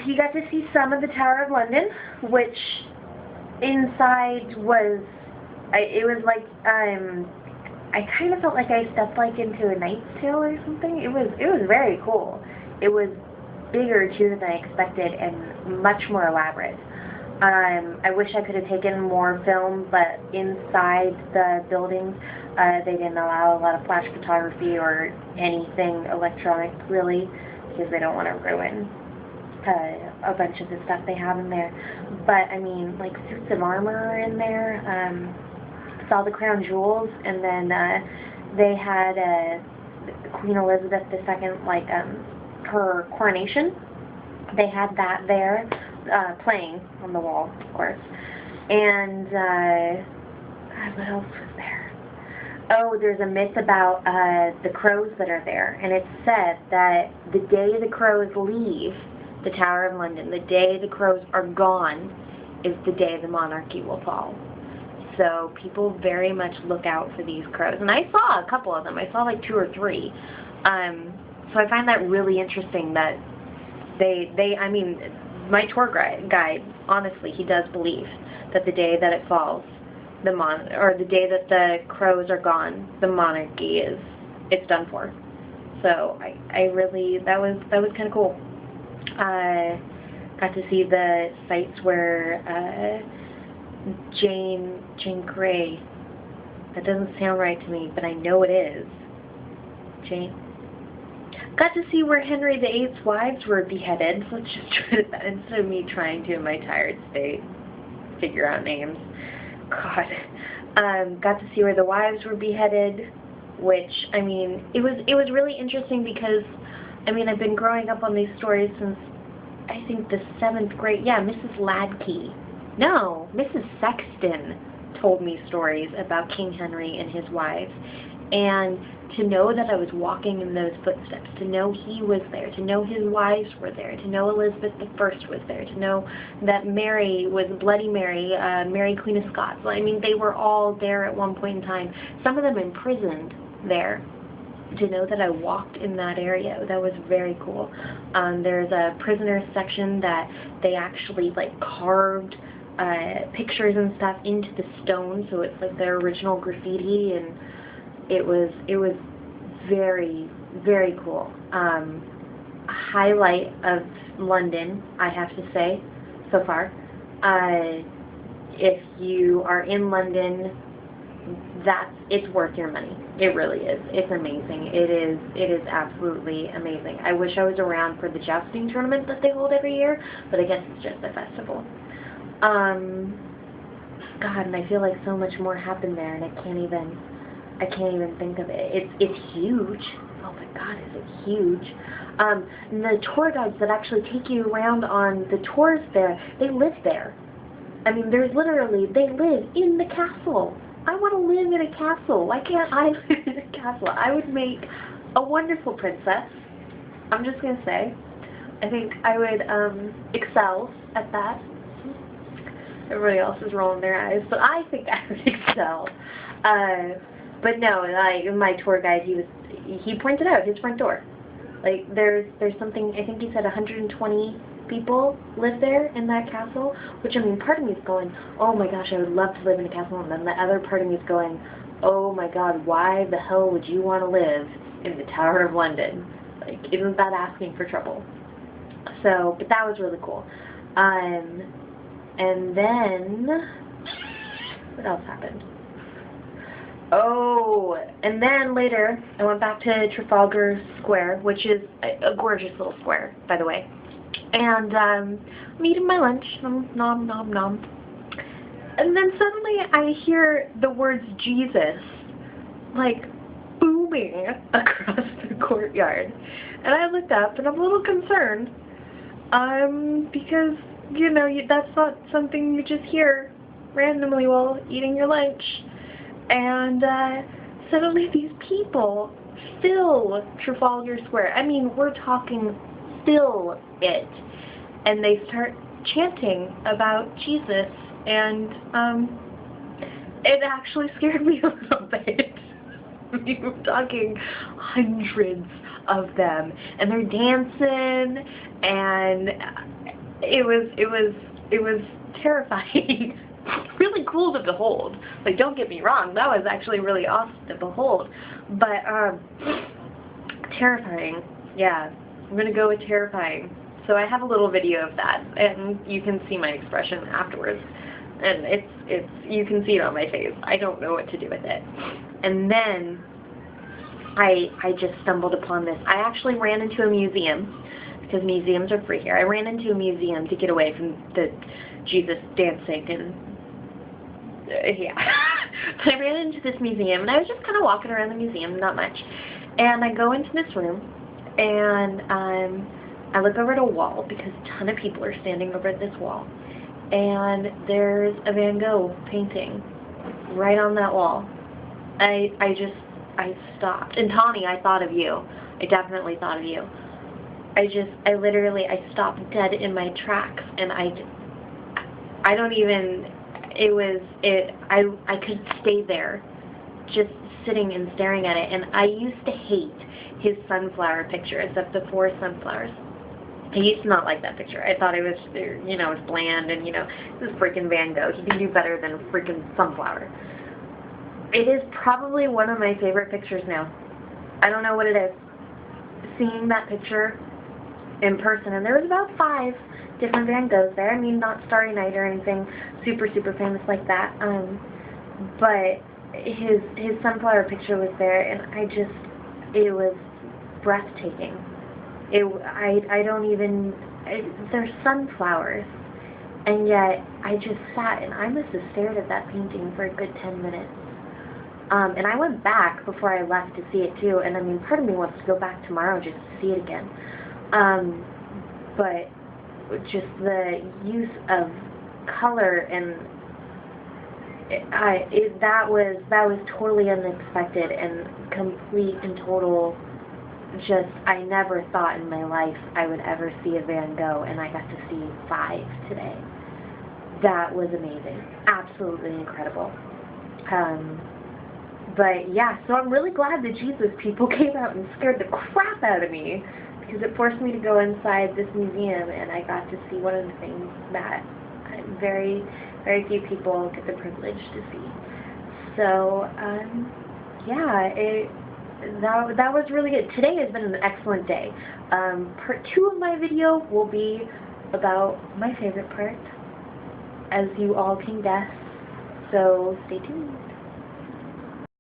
you got to see some of the Tower of London, which inside was, it was like, I kind of felt like I stepped like into a Knight's Tale or something. It was very cool. It was bigger too than I expected and much more elaborate. I wish I could have taken more film, but inside the buildings, they didn't allow a lot of flash photography or anything electronic, really, because they don't want to ruin a bunch of the stuff they have in there. But, I mean, like, suits of armor are in there, saw the crown jewels, and then they had Queen Elizabeth II, like, her coronation. They had that there, playing on the wall, of course. And, God, what else was there? Oh, there's a myth about the crows that are there, and it's said that the day the crows leave the Tower of London, the day the crows are gone, is the day the monarchy will fall. So people very much look out for these crows. And I saw a couple of them. I saw like 2 or 3. So I find that really interesting that I mean, my tour guide, honestly, he does believe that the day that it falls, the day that the crows are gone, the monarchy it's done for. So I really, that was kind of cool. Got to see the sites where Jane Grey, that doesn't sound right to me, but I know it is. Jane. Got to see where Henry VIII's wives were beheaded. Let's just try that instead of me trying to, in my tired state, figure out names. God. Got to see where the wives were beheaded, which, I mean, it was really interesting because, I mean, I've been growing up on these stories since, I think, the 7th grade. Yeah, Mrs. Ladkey. No, Mrs. Sexton told me stories about King Henry and his wives. And to know that I was walking in those footsteps, to know he was there, to know his wives were there, to know Elizabeth I was there, to know that Mary was Bloody Mary, Mary Queen of Scots. I mean, they were all there at one point in time. Some of them imprisoned there. To know that I walked in that area, that was very cool. There's a prisoner section that they actually like carved pictures and stuff into the stone, so it's like their original graffiti, and it was very, very cool. A highlight of London, I have to say, so far. If you are in London, it's worth your money. It really is. It's amazing. It is absolutely amazing. I wish I was around for the jousting tournament that they hold every year, but I guess it's just a festival. God, and I feel like so much more happened there, and I can't even think of it. It's huge. Oh my God, is it huge? And the tour guides that actually take you around on the tours there, they live there. I mean, there's literally, they live in the castle. I want to live in a castle. Why can't I live in a castle? I would make a wonderful princess. I'm just going to say. I think I would excel at that. Everybody else is rolling their eyes, but I think I would excel. But no, like, my tour guide, he pointed out his front door. Like, there's something, I think he said 120 people live there in that castle, which, I mean, part of me is going, oh my gosh, I would love to live in a castle, and then the other part of me is going, oh my God, why the hell would you want to live in the Tower of London? Like, isn't that asking for trouble? So, but that was really cool. And then, what else happened? Oh, and then later, I went back to Trafalgar Square, which is a gorgeous little square, by the way. And I'm eating my lunch, nom, nom, nom. And then suddenly I hear the words Jesus, like, booming across the courtyard. And I looked up, and I'm a little concerned, because, you know, that's not something you just hear randomly while eating your lunch. And suddenly these people fill Trafalgar Square. I mean, we're talking fill it. And they start chanting about Jesus, and it actually scared me a little bit. We were talking hundreds of them, and they're dancing, and it was terrifying. Really cool to behold. Like, don't get me wrong, that was actually really awesome to behold, but terrifying. Yeah, I'm gonna go with terrifying. So I have a little video of that, and you can see my expression afterwards. And it's you can see it on my face. I don't know what to do with it. And then I just stumbled upon this. I actually ran into a museum, because museums are free here. I ran into a museum to get away from the Jesus dancing, and yeah. I ran into this museum, and I was just kind of walking around the museum, not much. And I go into this room, and I look over at a wall, because a ton of people are standing over at this wall. And there's a Van Gogh painting right on that wall. I stopped. And Tawny, I thought of you. I definitely thought of you. I stopped dead in my tracks, and I don't even, I could stay there, just sitting and staring at it. And I used to hate his sunflower pictures of the 4 sunflowers. I used to not like that picture. I thought it was, you know, it's bland, and, you know, this is freaking Van Gogh. He can do better than a freaking sunflower. It is probably one of my favorite pictures now. I don't know what it is. Seeing that picture in person, and there was about 5 different Van Goghs there. I mean, not Starry Night or anything super famous like that. But his sunflower picture was there, and it was breathtaking. I don't even, they're sunflowers, and yet I just sat, and I must have stared at that painting for a good 10 minutes. And I went back before I left to see it too, and I mean, part of me wants to go back tomorrow just to see it again. But just the use of color, and that was totally unexpected and complete and total. Just, I never thought in my life I would ever see a Van Gogh, and I got to see 5 today. That was amazing. Absolutely incredible. But yeah, so I'm really glad the Jesus people came out and scared the crap out of me, because it forced me to go inside this museum, and I got to see one of the things that very few people get the privilege to see. So, yeah, that was really good. Today has been an excellent day. Part 2 of my video will be about my favorite part, as you all can guess, so stay tuned.